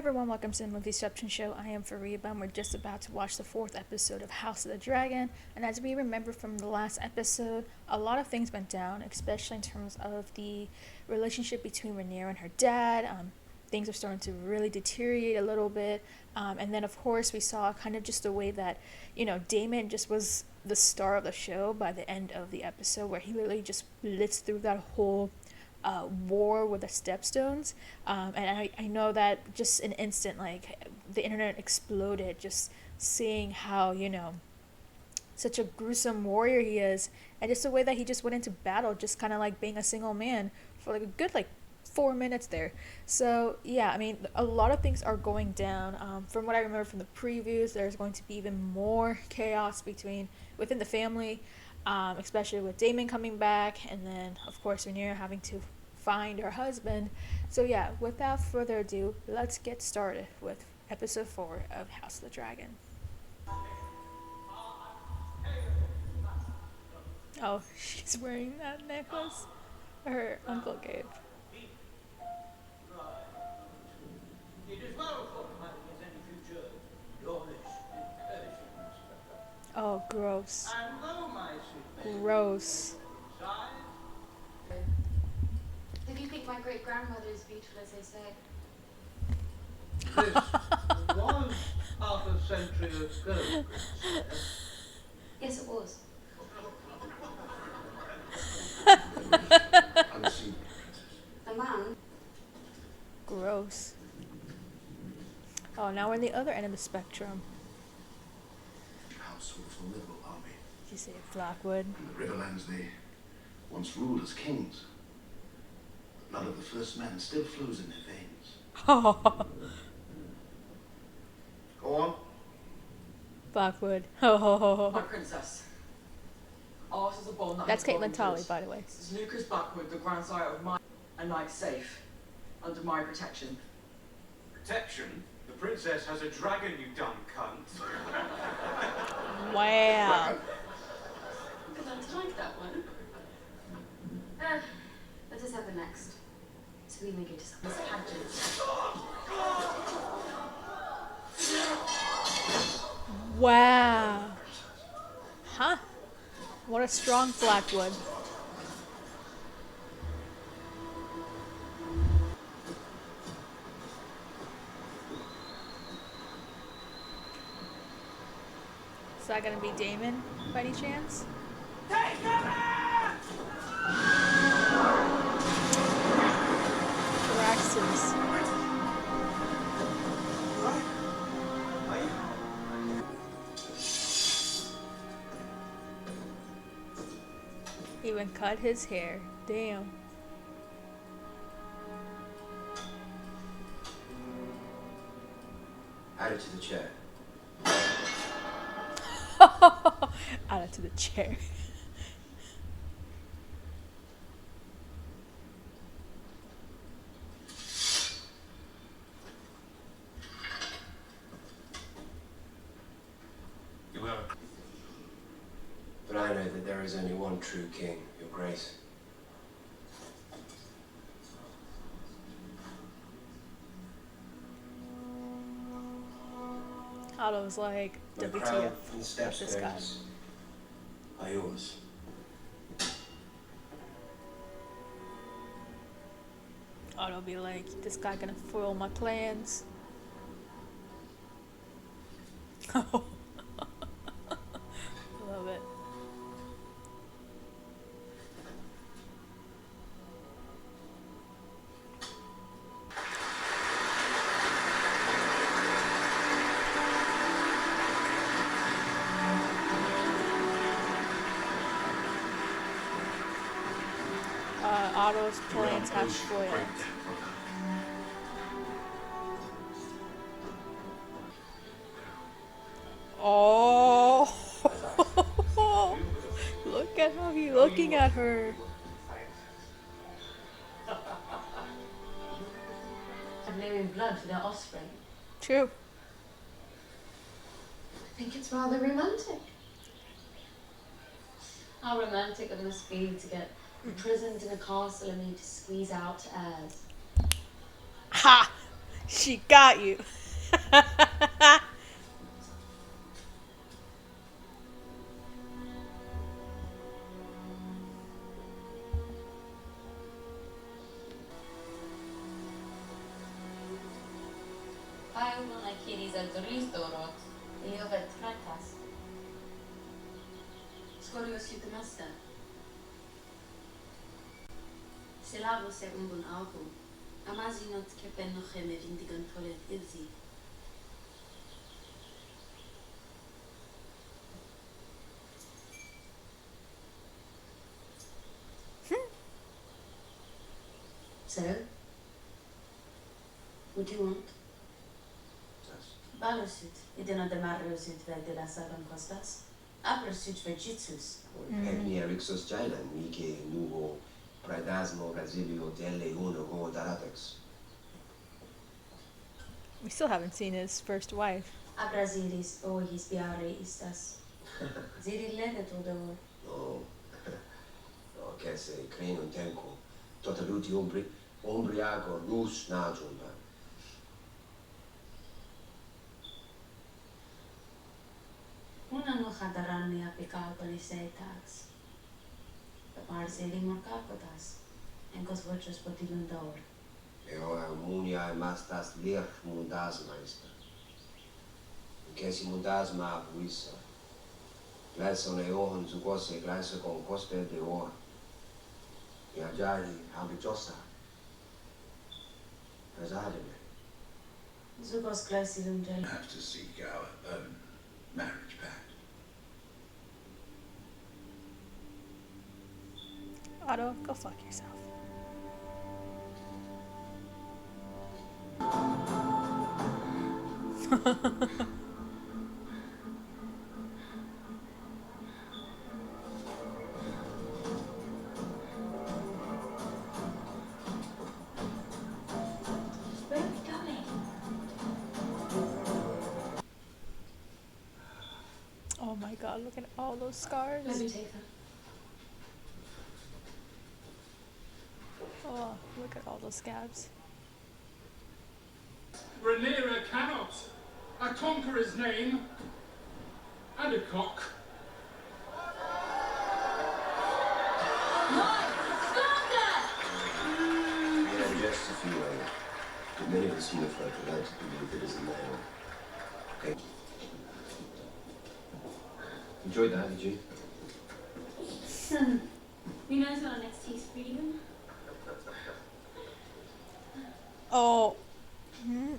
everyone, welcome to the Movieception Show. I am Fariba and we're just about to watch the fourth episode of House of the Dragon. And as we remember from the last episode, a lot of things went down, especially in terms of the relationship between Rhaenyra and her dad. Things are starting to really deteriorate a little bit. And then of course we saw kind of just the way that, Daemon just was the star of the show by the end of the episode, where he literally just blitzed through that whole war with the stepstones, and I know that just an instant, like, the internet exploded just seeing how, such a gruesome warrior he is, and just the way that he just went into battle just kind of like being a single man for like a good 4 minutes there. So yeah, I mean, a lot of things are going down. From what I remember from the previews, there's going to be even more chaos within the family, especially with Daemon coming back, and then of course Rhaenyra having to find her husband. So yeah, without further ado, let's get started with episode 4 of House of the Dragon. Oh, she's wearing that necklace her uncle gave. It is well thought having as any future Dawlish incursions. Oh, gross. And though my gross. If you think my great grandmother is beautiful as they say. This was half a century ago. Yes, it was. Unseen princess. The man. Gross. Oh, now we're on the other end of the spectrum. House with a formidable army. Did you say Blackwood? And the Riverlands they once ruled as kings. The blood of the first man still flows in their veins. Oh, Go on. Blackwood. Oh, My princess. Ours is a bond that that's has Caitlin gone Tolley, into by the way. This is Lucas Blackwood, the grandsire of my and knight safe, under my protection. Protection? The princess has a dragon, you dumb cunt. Wow. Because I like that one. Let us have the next. So we may go to some pageant. Wow. Huh? What a strong Blackwood. Is that gonna be Daemon by any chance? Praxis. Even cut his hair. Damn. Add it to the chair. Add it to the chair. You will. But I know that there is only one true king, Your Grace. Otto's like, The WTF. crown and the steps this guy. are yours. Otto be like, this guy gonna foil my plans. Oh. Love it. Otto's plans have foiled. Oh, look at how he's looking at her. Valerian blood for their offspring. True. I think it's rather romantic. How romantic it must be to get imprisoned in a castle and need to squeeze out heirs. Ha! She got you. Päivänä kirisät ristorot. Eli ovet ratas. Skorios jutumasta. Selavo se umbun alkum. Amazinot kepen nochem evindigan tolet ilzi. So, what do you want? Balusut, idena de marrosut ve de la sagan costas. Abrosut ve jitsus. Pekni erixos jailan, nike nuvo pradasmo brasilio delle uno go daratex. We still haven't seen his first wife. Abrasilis o his biare istas. Zirilene todo. No, no, che se crei un tempo, totaluti ombriaco lus najumba. Una no hadaran me apicalpani seitax. The parseli morcacotas. Encos voces potilundor. Eo munia mastas lir mundas maestra. Che si mundasma avuissa. Gleison eohon zugose gleise con cospe de or. Viaggiari ambiciosa. Presademe. Zugos glasilum gel. Have to seek our own marriage pact. Otto, go fuck yourself. Where are we going? Oh my god, look at all those scars. Let me take her. Oh, look at all those scabs. Rhaenyra cannot. A conqueror's name. And a cock. Yeah, just a few but many of us from the folk would like to believe it is a male. Okay. Enjoyed that, did you? You know what our next tea is freedom? Oh. Hmm.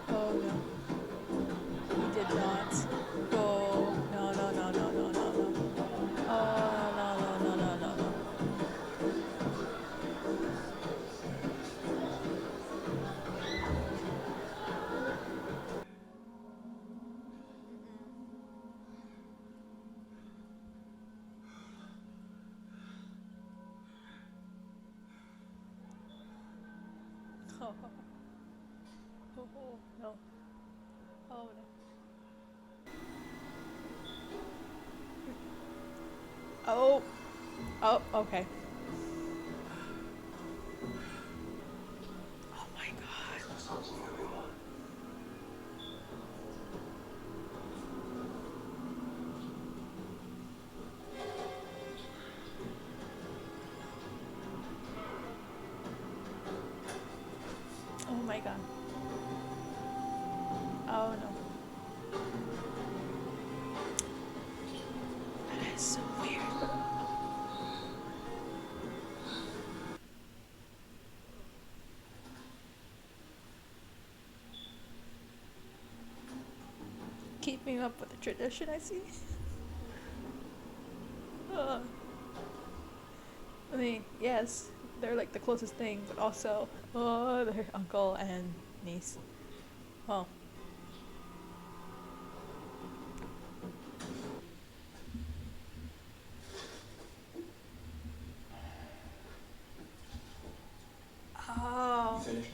Oh no. He did not. Oh no no no no no no no. Oh no no no no no no. Oh. Oh no. Oh no. Oh. Oh, okay. Oh my god. There's something going on. Oh my god. Oh no. That is so weird. Keeping up with the tradition, I see. I mean, yes, they're like the closest thing, but also, their uncle and niece. Oh. Oh. Finished?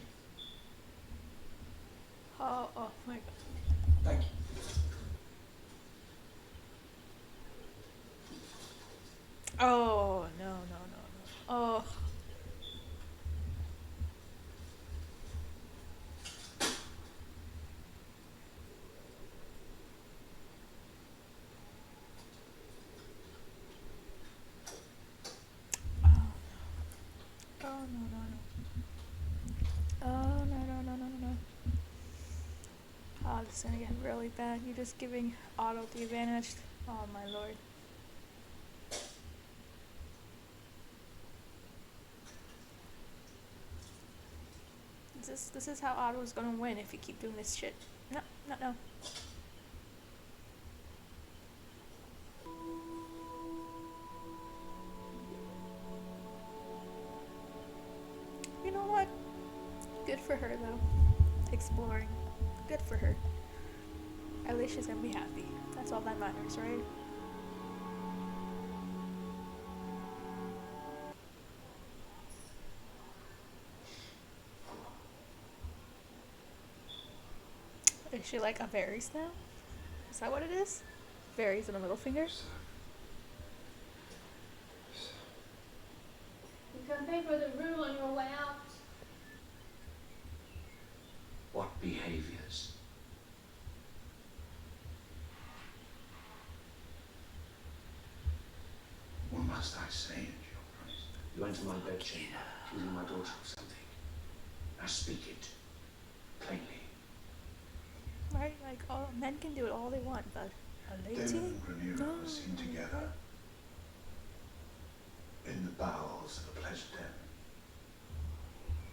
Oh, oh. Thank you. Oh, no, no, no, no. Oh. Oh, oh no, no, no. Oh, no, no, no, no, no, no. Oh, this is gonna get really bad. You're just giving Otto the advantage. Oh, my lord. This is how Otto's gonna win if you keep doing this shit. No, no, no. You know what? Good for her though. Exploring. Good for her. At least she's gonna be happy. That's all that matters, right? Is she like a Varys now? Is that what it is? Varys and a middle finger? You can pay for the rule on your way out. What behaviors? What must I say in your praise? You enter my bedchamber, accusing my daughter of something. Now speak it plainly. Right? Like, all men can do it all they want, but a lady? Damon and Granura No. were seen together in the bowels of a pleasure den.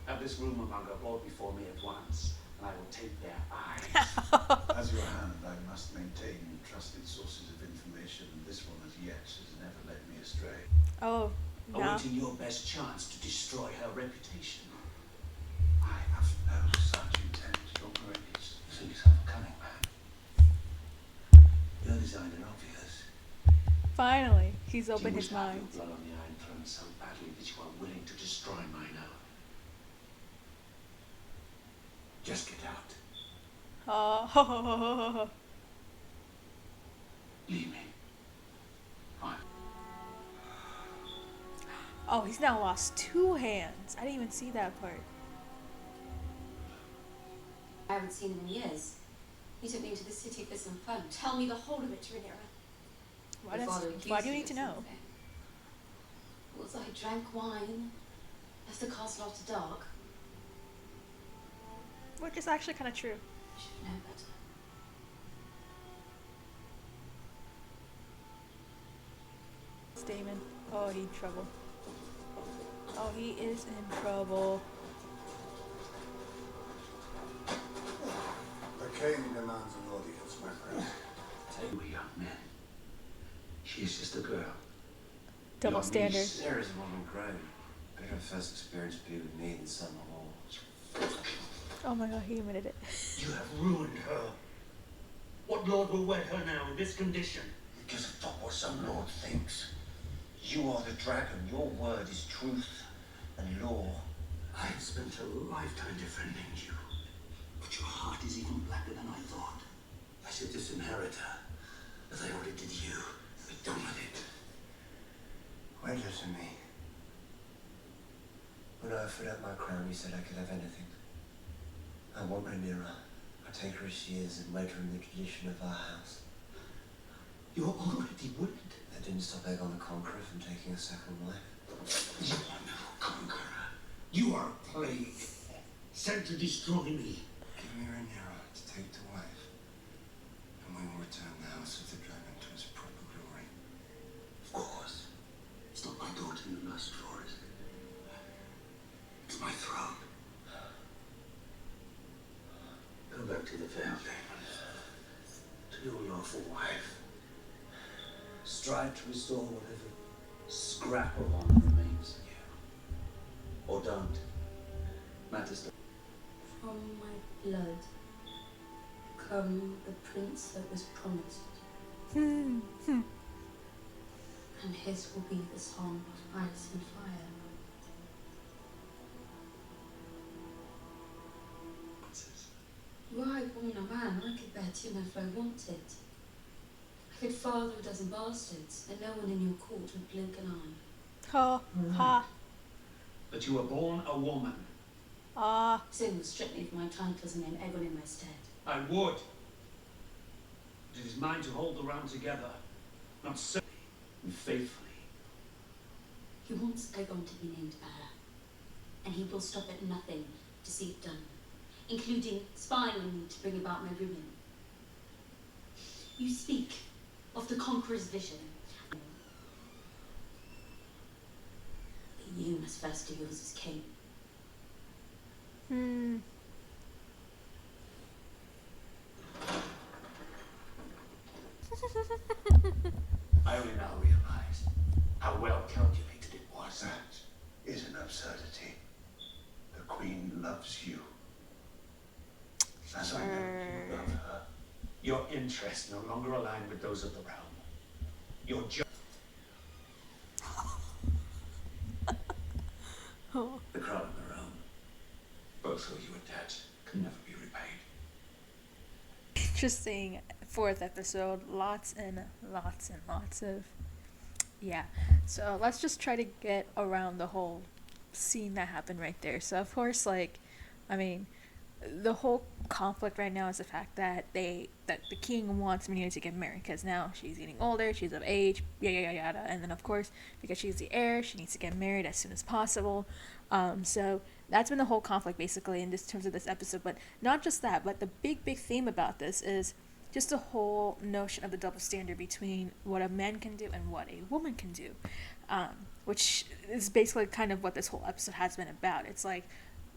Have this rumour-monger brought before me at once, and I will take their eyes. As your hand, I must maintain trusted sources of information, and this one as yet has never led me astray. Oh, no. Awaiting your best chance to destroy her reputation. I have no such intent. Your grace, you see yourself a cunning man. Your design are obvious. Finally, he's Do you opened wish his to have mind. your blood on the Iron Throne so badly that you are willing to destroy mine own? Just get out. Oh. Leave me. Fine. Oh, he's now lost 2 hands. I didn't even see that part. I haven't seen him in years. He took me into the city for some fun. Tell me the whole of it, Rhaenyra. Why, Your father why accused do you me need of to know? something. Was I drank wine, left the castle after dark? Which is actually kind of true. I should have known better. It's Damon. Oh, he's in trouble. Oh, he is in trouble. The king demands an audience, my friend. Take you, young men. She is just a girl. Double Your standard. niece. Sarah's a woman grown. Better her first experience be with me than some more. Oh my god, he admitted it. You have ruined her. What lord will wed her now in this condition? Because of what some lord thinks. You are the dragon. Your word is truth and law. I have spent a lifetime defending you. But your heart is even blacker than I thought. I should disinherit her, as I already did you. Be done with it. Wait, listen to me. When I offered up my crown, you said I could have anything. I want Rhaenyra. I take her as she is and wed her in the tradition of our house. You are already wed. That didn't stop Aegon the Conqueror from taking a second wife. You are no conqueror. You are a plague, sent to destroy me. Give me Rhaenyra to take to wife, and we will return the House of the Dragon to its proper glory. Of course. It's not my daughter you lust for, is it? It's my throne. Go back to the Vale, Damon. To your lawful wife. Strive to restore whatever scrap of honor remains in you. Or don't. Matters not. From my blood come the prince that was promised. And his will be the song of ice and fire. Were I born a man, I could bear too much if I wanted. I could father a dozen bastards, and no one in your court would blink an eye. Ha, ha, But you were born a woman. ah. So will strip me of my titles and name Egon in my stead. I would. But it is mine to hold the realm together, not simply and faithfully. He wants Egon to be named heir, and he will stop at nothing to see it done, including spying on me to bring about my ruin. You speak of the conqueror's vision. But you must first do yours as king. I only now realize how well calculated it was. That is an absurdity. The Queen loves you. As I know you love her. Your interests no longer align with those of the realm. Your the crown and the realm, both owe you a debt can never be repaid. Interesting fourth episode. Lots and lots and lots of. Yeah. So let's just try to get around the whole scene that happened right there. So, of course, like, I mean, the whole conflict right now is the fact that the king wants Rhaenyra to get married because now she's getting older, she's of age, yada yada yada, and then of course because she's the heir, she needs to get married as soon as possible. So that's been the whole conflict basically in this terms of this episode. But not just that, but the big theme about this is just the whole notion of the double standard between what a man can do and what a woman can do, which is basically kind of what this whole episode has been about. It's like,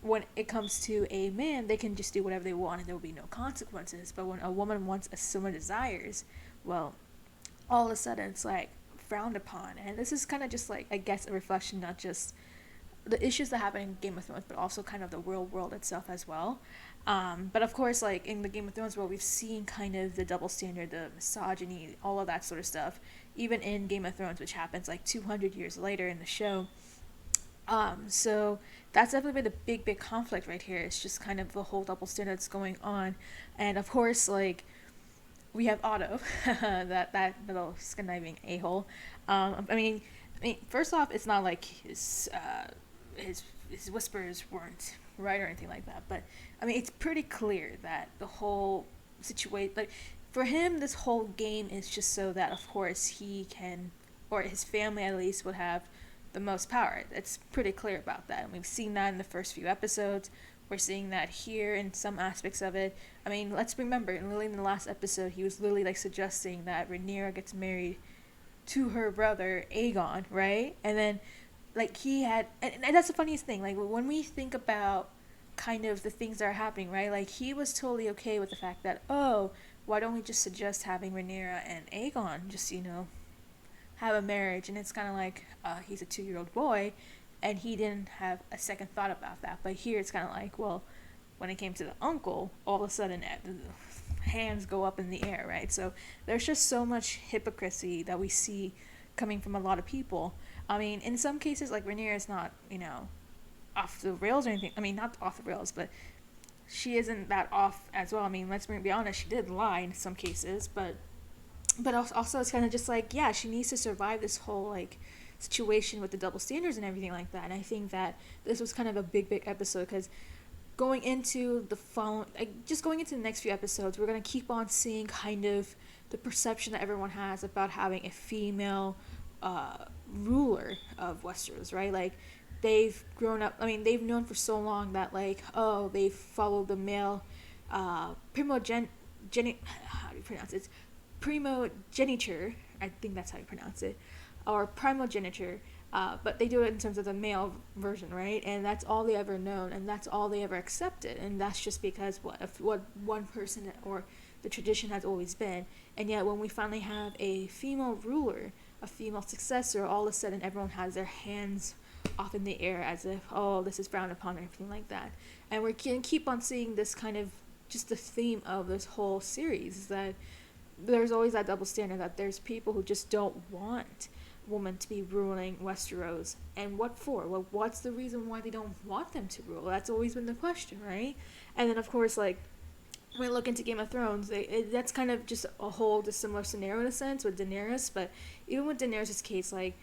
when it comes to a man, they can just do whatever they want and there will be no consequences. But when a woman wants a similar desires, well, all of a sudden it's like frowned upon. And this is kind of just like, I guess, a reflection, not just the issues that happen in Game of Thrones, but also kind of the real world itself as well. But of course, like in the Game of Thrones world, we've seen kind of the double standard, the misogyny, all of that sort of stuff, even in Game of Thrones, which happens like 200 years later in the show. So that's definitely been the big conflict right here. It's just kind of the whole double standard that's going on. And of course, like, we have Otto, that little conniving a-hole. I mean, first off, it's not like his whispers weren't right or anything like that. But, I mean, it's pretty clear that the whole situation, like, for him, this whole game is just so that, of course, he can, or his family at least, would have the most power. It's pretty clear about that, and we've seen that in the first few episodes. We're seeing that here in some aspects of it. I mean, let's remember, in the last episode, he was literally like suggesting that Rhaenyra gets married to her brother Aegon, right? And then, like, he had, and that's the funniest thing. Like, when we think about kind of the things that are happening, right? Like, he was totally okay with the fact that, oh, why don't we just suggest having Rhaenyra and Aegon just, have a marriage? And it's kind of like, he's a 2-year-old boy, and he didn't have a second thought about that. But here it's kind of like, well, when it came to the uncle, all of a sudden hands go up in the air, right? So there's just so much hypocrisy that we see coming from a lot of people. I mean, in some cases, like, Rhaenyra is not, off the rails or anything. I mean, not off the rails, but she isn't that off as well. I mean, let's be honest, she did lie in some cases, but also it's kind of just like, yeah, she needs to survive this whole, like, situation with the double standards and everything like that. And I think that this was kind of a big episode, because going into the next few episodes, we're going to keep on seeing kind of the perception that everyone has about having a female ruler of Westeros, right? Like, they've grown up, I mean, they've known for so long that, like, oh, they follow the male how do you pronounce it? Primogeniture, I think that's how you pronounce it, or primogeniture, but they do it in terms of the male version, right? And that's all they ever known, and that's all they ever accepted, and that's just because what one person or the tradition has always been. And yet when we finally have a female ruler, a female successor, all of a sudden everyone has their hands off in the air as if, oh, this is frowned upon or everything like that. And we can keep on seeing this kind of just the theme of this whole series, is that there's always that double standard, that there's people who just don't want women to be ruling Westeros. And what for? Well, what's the reason why they don't want them to rule? That's always been the question, right? And then, of course, like, when we look into Game of Thrones, that's kind of just a whole dissimilar scenario in a sense with Daenerys. But even with Daenerys' case, like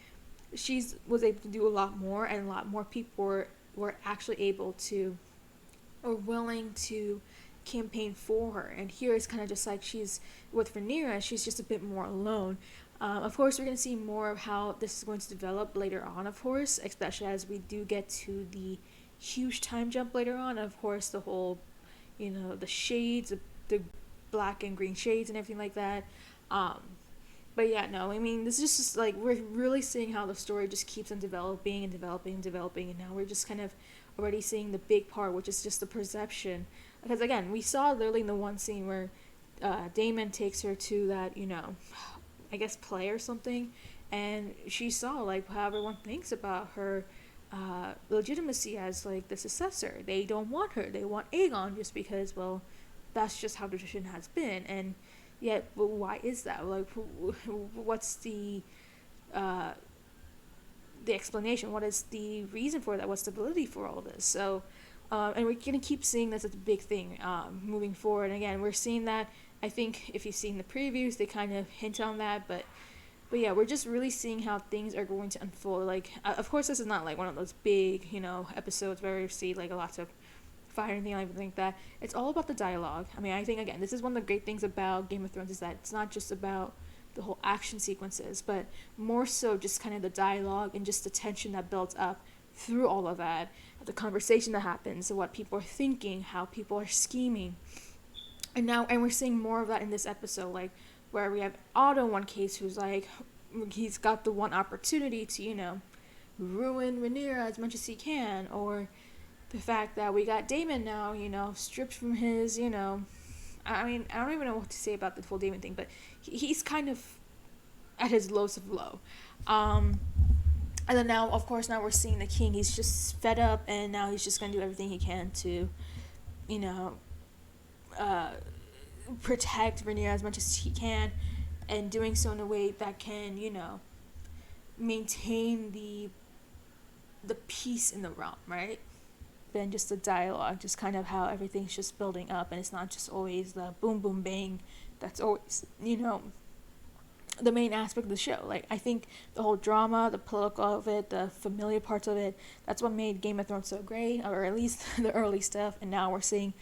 she's was able to do a lot more, and a lot more people were actually able to or willing to campaign for her. And here it's kind of just like she's with Rhaenyra, she's just a bit more alone. Of course, we're going to see more of how this is going to develop later on, of course, especially as we do get to the huge time jump later on. Of course, the whole, the shades, the black and green shades and everything like that. But yeah, no, I mean, this is just like we're really seeing how the story just keeps on developing and developing and developing, and now we're just kind of already seeing the big part, which is just the perception. Because again, we saw literally in the one scene where Damon takes her to that, I guess play or something, and she saw like how everyone thinks about her legitimacy as like the successor. They don't want her; they want Aegon just because, well, that's just how tradition has been, and yet, but why is that? Like, what's the explanation? What is the reason for that? What's the validity for all this? So, and we're gonna keep seeing this as a big thing moving forward. And again, we're seeing that. I think if you've seen the previews, they kind of hint on that, but yeah, we're just really seeing how things are going to unfold. Like, of course, this is not like one of those big, episodes where we see like a lot of fire and anything like that. It's all about the dialogue. I mean, I think again, this is one of the great things about Game of Thrones is that it's not just about the whole action sequences, but more so just kind of the dialogue and just the tension that builds up through all of that, the conversation that happens, what people are thinking, how people are scheming, and we're seeing more of that in this episode, like where we have Otto in one case who's like he's got the one opportunity to ruin Rhaenyra as much as he can, or the fact that we got Damon now, stripped from his, I mean, I don't even know what to say about the full Damon thing, but he's kind of at his lowest of low. And then now, of course, now we're seeing the king. He's just fed up, and now he's just going to do everything he can to, protect Rhaenyra as much as he can, and doing so in a way that can, maintain the peace in the realm, right? Than just the dialogue, just kind of how everything's just building up, and it's not just always the boom boom bang that's always the main aspect of the show. Like, I think the whole drama, the political of it, the familiar parts of it, that's what made Game of Thrones so great, or at least the early stuff. And now we're seeing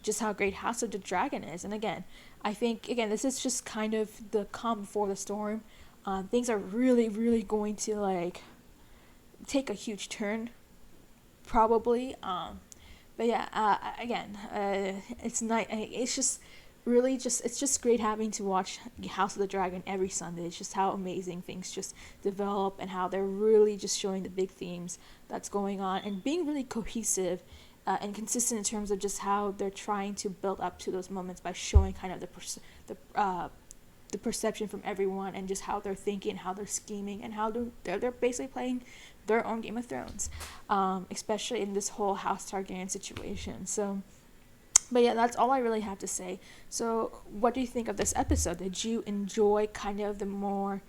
just how great House of the Dragon is. And again, I think this is just kind of the calm before the storm. Things are really, really going to like take a huge turn probably, but yeah, again, it's not, it's just really it's just great having to watch House of the Dragon every Sunday. It's just how amazing things just develop, and how they're really just showing the big themes that's going on, and being really cohesive and consistent in terms of just how they're trying to build up to those moments by showing kind of the perception from everyone, and just how they're thinking, how they're scheming, and how they're basically playing their own Game of Thrones, especially in this whole House Targaryen situation. So, but yeah, that's all I really have to say. So, what do you think of this episode? Did you enjoy kind of the more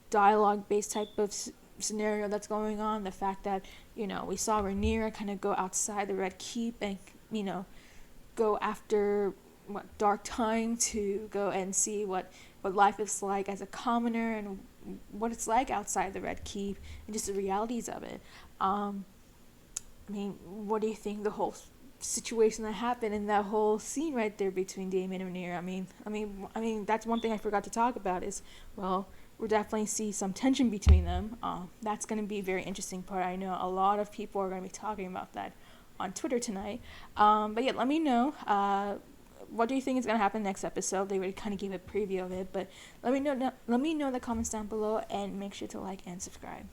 dialogue-based type of scenario that's going on? The fact that, we saw Rhaenyra kind of go outside the Red Keep and, go after dark time to go and see what life is like as a commoner, and what it's like outside the Red Keep, and just the realities of it. I mean, what do you think the whole situation that happened in that whole scene right there between Daemon and Rhaenyra? I mean, that's one thing I forgot to talk about is, well, we'll definitely see some tension between them. That's going to be a very interesting part. I know a lot of people are going to be talking about that on Twitter tonight. But yeah, let me know. What do you think is going to happen next episode? They already kind of gave a preview of it, but let me know in the comments down below, and make sure to like and subscribe.